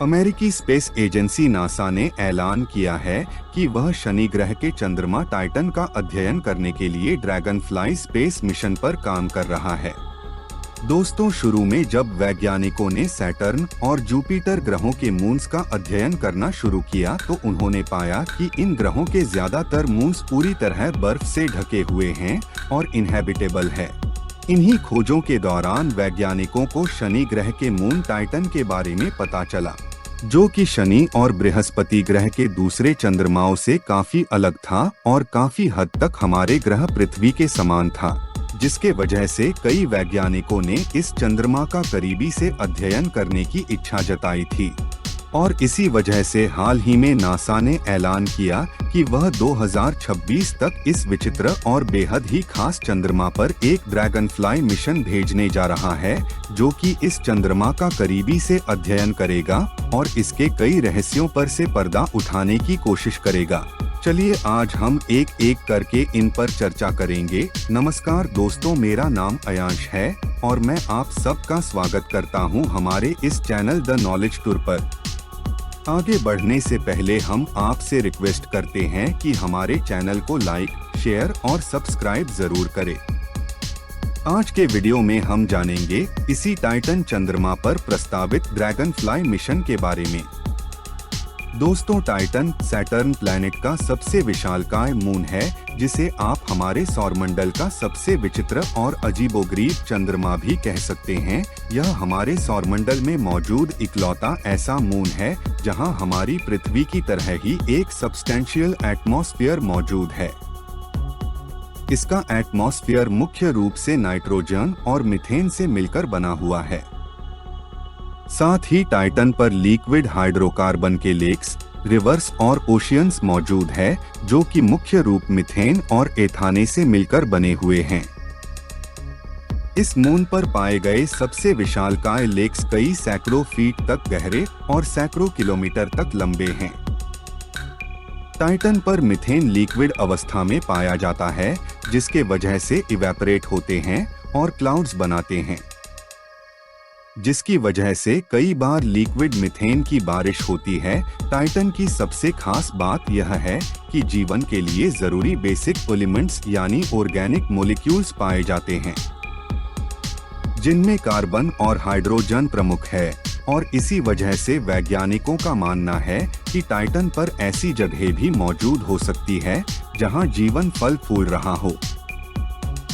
अमेरिकी space agency NASA ने ऐलान किया है कि वह शनि ग्रह के चंद्रमा टाइटन का अध्ययन करने के लिए ड्रैगनफ्लाई स्पेस मिशन पर काम कर रहा है। दोस्तों, शुरू में जब वैज्ञानिकों ने सैटर्न और जुपिटर ग्रहों के मून्स का अध्ययन करना शुरू किया तो उन्होंने पाया कि इन ग्रहों के ज्यादातर मून्स पूरी तरह बर्फ से ढके हुए हैं और इनहैबिटेबल है। इन्हीं खोजों के दौरान वैज्ञानिकों को शनि ग्रह के मून टाइटन के बारे में पता चला, जो कि शनि और बृहस्पति ग्रह के दूसरे चंद्रमाओं से काफी अलग था और काफी हद तक हमारे ग्रह पृथ्वी के समान था, जिसके वजह से कई वैज्ञानिकों ने इस चंद्रमा का करीबी से अध्ययन करने की इच्छा जताई थी। और इसी वजह से हाल ही में नासा ने ऐलान किया कि वह 2026 तक इस विचित्र और बेहद ही खास चंद्रमा पर एक ड्रैगनफ्लाई मिशन भेजने जा रहा है, जो कि इस चंद्रमा का करीबी से अध्ययन करेगा और इसके कई रहस्यों पर से पर्दा उठाने की कोशिश करेगा। चलिए आज हम एक एक करके इन पर चर्चा करेंगे। नमस्कार दोस्तों, मेरा नाम अयांश है और मैं आप सबका स्वागत करता हूं हमारे इस चैनल द नॉलेज टूर पर। आगे बढ़ने से पहले हम आपसे रिक्वेस्ट करते हैं कि हमारे चैनल को लाइक, शेयर और सब्सक्राइब जरूर करें। आज के वीडियो में हम जानेंगे इसी टाइटन चंद्रमा पर प्रस्तावित ड्रैगनफ्लाई मिशन के बारे में। दोस्तों, टाइटन सैटर्न प्लैनेट का सबसे विशालकाय मून है, जिसे आप हमारे सौरमंडल का सबसे विचित्र और अजीबोगरीब चंद्रमा भी कह सकते हैं। यह हमारे सौरमंडल में मौजूद इकलौता ऐसा मून है जहां हमारी पृथ्वी की तरह ही एक सब्सटेंशियल एटमॉस्फेयर मौजूद है। इसका एटमॉस्फेयर मुख्य रूप से नाइट्रोजन और मीथेन से मिलकर बना हुआ है। साथ ही टाइटन पर लिक्विड हाइड्रोकार्बन के लेक्स, रिवर्स और ओशियंस मौजूद है, जो कि मुख्य रूप मीथेन और एथाने से मिलकर बने हुए हैं। इस मून पर पाए गए सबसे विशालकाय लेक्स कई सैकड़ों फीट तक गहरे और सैकड़ों किलोमीटर तक लंबे हैं। टाइटन पर मीथेन लिक्विड अवस्था में पाया जाता है, जिसके वजह से इवेपोरेट होते हैं और क्लाउड्स बनाते हैं, जिसकी वजह से कई बार लिक्विड मीथेन की बारिश होती है। टाइटन की सबसे खास बात यह है कि जीवन के लिए जरूरी बेसिक एलिमेंट्स यानी ऑर्गेनिक मॉलिक्यूल्स पाए जाते हैं, जिनमें कार्बन और हाइड्रोजन प्रमुख है। और इसी वजह से वैज्ञानिकों का मानना है कि टाइटन पर ऐसी जगह भी मौजूद हो सकती है जहां जीवन फल फूल रहा हो।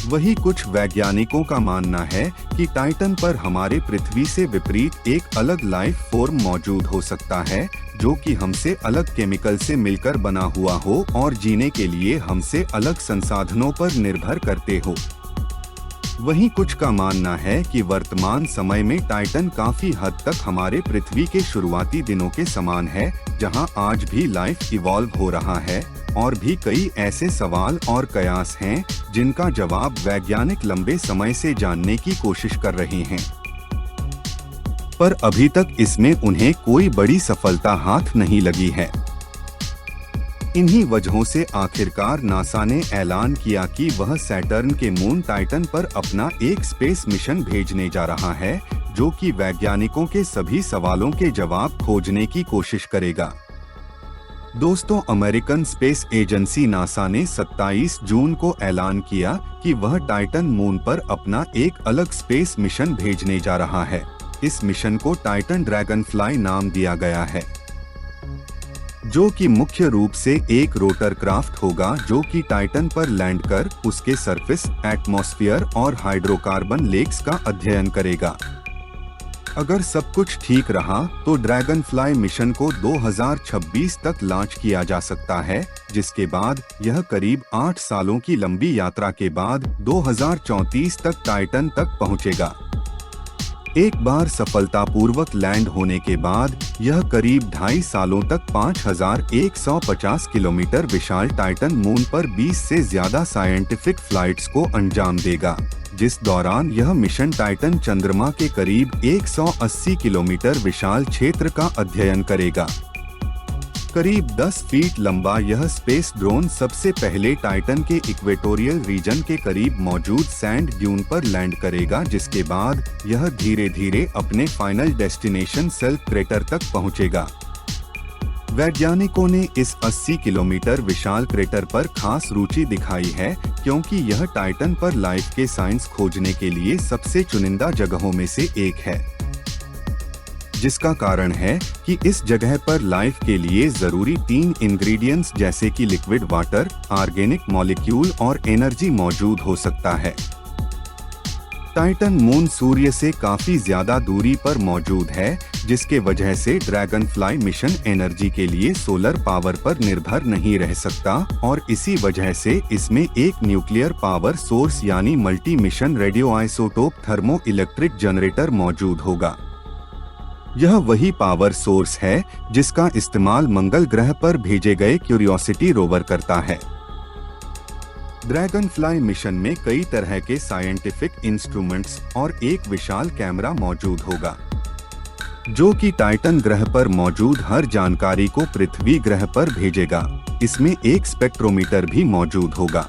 वही कुछ वैज्ञानिकों का मानना है कि टाइटन पर हमारे पृथ्वी से विपरीत एक अलग लाइफ फॉर्म मौजूद हो सकता है, जो कि हमसे अलग केमिकल से मिलकर बना हुआ हो और जीने के लिए हमसे अलग संसाधनों पर निर्भर करते हो। वहीं कुछ का मानना है कि वर्तमान समय में टाइटन काफी हद तक हमारे पृथ्वी के शुरुआती दिनों के समान है, जहां आज भी लाइफ इवॉल्व हो रहा है। और भी कई ऐसे सवाल और कयास हैं जिनका जवाब वैज्ञानिक लंबे समय से जानने की कोशिश कर रहे हैं, पर अभी तक इसमें उन्हें कोई बड़ी सफलता हाथ नहीं लगी है। इन्हीं वजहों से आखिरकार नासा ने ऐलान किया कि वह सैटर्न के मून टाइटन पर अपना एक स्पेस मिशन भेजने जा रहा है, जो कि वैज्ञानिकों के सभी सवालों के जवाब खोजने की कोशिश करेगा। दोस्तों, अमेरिकन स्पेस एजेंसी नासा ने 27 जून को ऐलान किया कि वह टाइटन मून पर अपना एक अलग स्पेस मिशन भेजने जा रहा है। इस मिशन को टाइटन ड्रैगनफ्लाई नाम दिया गया है, जो कि मुख्य रूप से एक रोटर क्राफ्ट होगा, जो कि टाइटन पर लैंड कर उसके सरफेस, एटमॉस्फेयर और हाइड्रोकार्बन लेक्स का अध्ययन करेगा। अगर सब कुछ ठीक रहा तो ड्रैगनफ्लाई मिशन को 2026 तक लॉन्च किया जा सकता है, जिसके बाद यह करीब 8 सालों की लंबी यात्रा के बाद 2034 तक टाइटन तक पहुंचेगा। एक बार सफलतापूर्वक लैंड होने के बाद यह करीब 2.5 सालों तक 5150 किलोमीटर विशाल टाइटन मून पर 20 से ज्यादा साइंटिफिक फ्लाइट्स को अंजाम देगा, जिस दौरान यह मिशन टाइटन चंद्रमा के करीब 180 किलोमीटर विशाल क्षेत्र का अध्ययन करेगा। करीब 10 फीट लंबा यह स्पेस ड्रोन सबसे पहले टाइटन के इक्वेटोरियल रीजन के करीब मौजूद सैंड ड्यून पर लैंड करेगा, जिसके बाद यह धीरे धीरे अपने फाइनल डेस्टिनेशन सेल्फ क्रेटर तक पहुंचेगा। वैज्ञानिकों ने इस 80 किलोमीटर विशाल क्रेटर पर खास रुचि दिखाई है, क्योंकि यह टाइटन पर लाइफ के साइंस खोजने के लिए सबसे चुनिंदा जगहों में से एक है, जिसका कारण है कि इस जगह पर लाइफ के लिए जरूरी 3 इंग्रेडिएंट्स जैसे कि लिक्विड वाटर, ऑर्गेनिक मॉलिक्यूल और एनर्जी मौजूद हो सकता है। टाइटन मून सूर्य से काफी ज्यादा दूरी पर मौजूद है, जिसके वजह से ड्रैगन फ्लाई मिशन एनर्जी के लिए सोलर पावर पर निर्भर नहीं रह सकता और इसी वजह से इसमें एक न्यूक्लियर पावर सोर्स यानी multi mission radio isotope thermo electric generator मौजूद होगा। यह वही पावर सोर्स है जिसका इस्तेमाल मंगल ग्रह पर भेजे गए क्यूरियोसिटी रोवर करता है। ड्रैगन फ्लाई मिशन में कई तरह के साइंटिफिक इंस्ट्रूमेंट्स और एक विशाल कैमरा मौजूद होगा, जो कि टाइटन ग्रह पर मौजूद हर जानकारी को पृथ्वी ग्रह पर भेजेगा। इसमें एक स्पेक्ट्रोमीटर भी मौजूद होगा,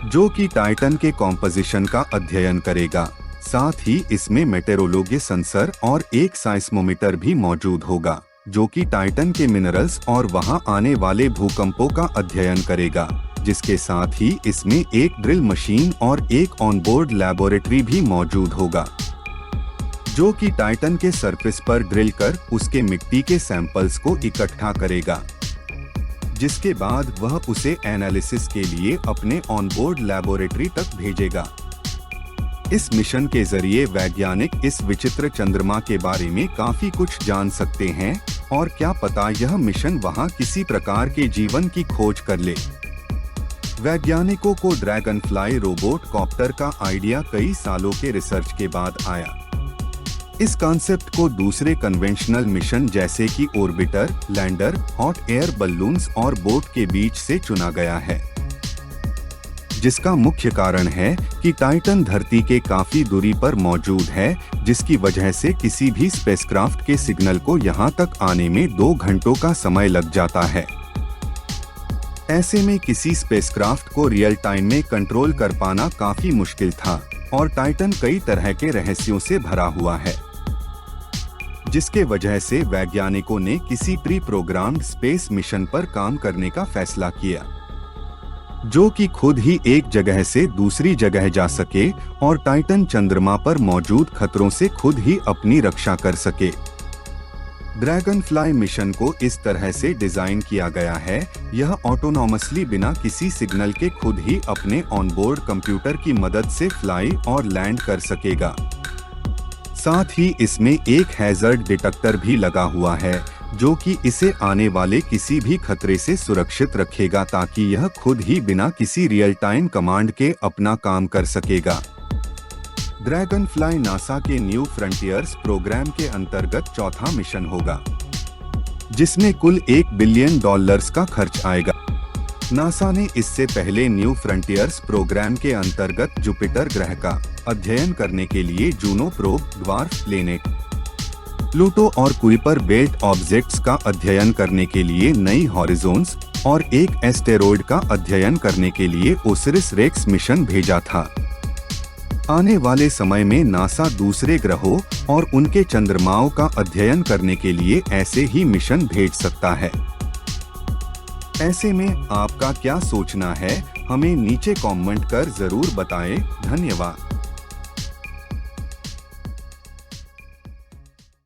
जो कि टाइटन के कॉम्पोजिशन का अध्ययन करेगा। साथ ही इसमें मेटेरोलॉजी सेंसर और एक साइस्मोमीटर भी मौजूद होगा, जो कि टाइटन के मिनरल्स और वहां आने वाले भूकंपों का अध्ययन करेगा। जिसके साथ ही इसमें एक ड्रिल मशीन और एक ऑनबोर्ड लैबोरेटरी भी मौजूद होगा, जो कि टाइटन के सरफेस पर ड्रिल कर उसके मिट्टी के सैंपल्स को इकट्ठा करेगा, जिसके बाद वह उसे एनालिसिस के लिए अपने ऑनबोर्ड लैबोरेटरी तक भेजेगा। इस मिशन के जरिए वैज्ञानिक इस विचित्र चंद्रमा के बारे में काफी कुछ जान सकते हैं और क्या पता यह मिशन वहां किसी प्रकार के जीवन की खोज कर ले। वैज्ञानिकों को ड्रैगन फ्लाई रोबोट कॉप्टर का आइडिया कई सालों के रिसर्च के बाद आया। इस कॉन्सेप्ट को दूसरे कन्वेंशनल मिशन जैसे कि orbiter, lander, hot air balloons और बोट के बीच से चुना गया है, जिसका मुख्य कारण है कि टाइटन धरती के काफी दूरी पर मौजूद है, जिसकी वजह से किसी भी स्पेसक्राफ्ट के सिग्नल को यहां तक आने में 2 घंटों का समय लग जाता है। ऐसे में किसी स्पेसक्राफ्ट को रियल टाइम में कंट्रोल कर पाना काफी मुश्किल था और टाइटन कई तरह के रहस्यों से भरा हुआ है, जिसके वजह से वैज्ञानिकों ने किसी प्री प्रोग्राम्ड स्पेस मिशन पर काम करने का फैसला किया, जो कि खुद ही एक जगह से दूसरी जगह जा सके और टाइटन चंद्रमा पर मौजूद खतरों से खुद ही अपनी रक्षा कर सके। ड्रैगन फ्लाई मिशन को इस तरह से डिजाइन किया गया है, यह ऑटोनॉमसली बिना किसी सिग्नल के खुद ही अपने ऑनबोर्ड कंप्यूटर की मदद से फ्लाई और लैंड कर सकेगा। साथ ही इसमें एक हैजर्ड डिटेक्टर भी लगा हुआ है, जो कि इसे आने वाले किसी भी खतरे से सुरक्षित रखेगा, ताकि यह खुद ही बिना किसी रियल टाइम कमांड के अपना काम कर सकेगा। ड्रैगन फ्लाई नासा के न्यू फ्रंटियर्स प्रोग्राम के अंतर्गत चौथा मिशन होगा, जिसमें कुल $1 बिलियन का खर्च आएगा। नासा ने इससे पहले न्यू फ्रंटियर्स प्रोग्राम के अंतर्गत जुपिटर ग्रह का अध्ययन करने के लिए Juno probe, dwarf planet, Pluto और कुइपर बेल्ट ऑब्जेक्ट्स का अध्ययन करने के लिए नई हॉरिजॉन्स और एक एस्टेरॉयड का अध्ययन करने के लिए ओसिरिस रेक्स मिशन भेजा था। आने वाले समय में नासा दूसरे ग्रहों और उनके चंद्रमाओं का अध्ययन करने के लिए ऐसे ही मिशन भेज सकता है। ऐसे में आपका क्या सोचना है, हमें नीचे कमेंट कर जरूर बताएं। धन्यवाद।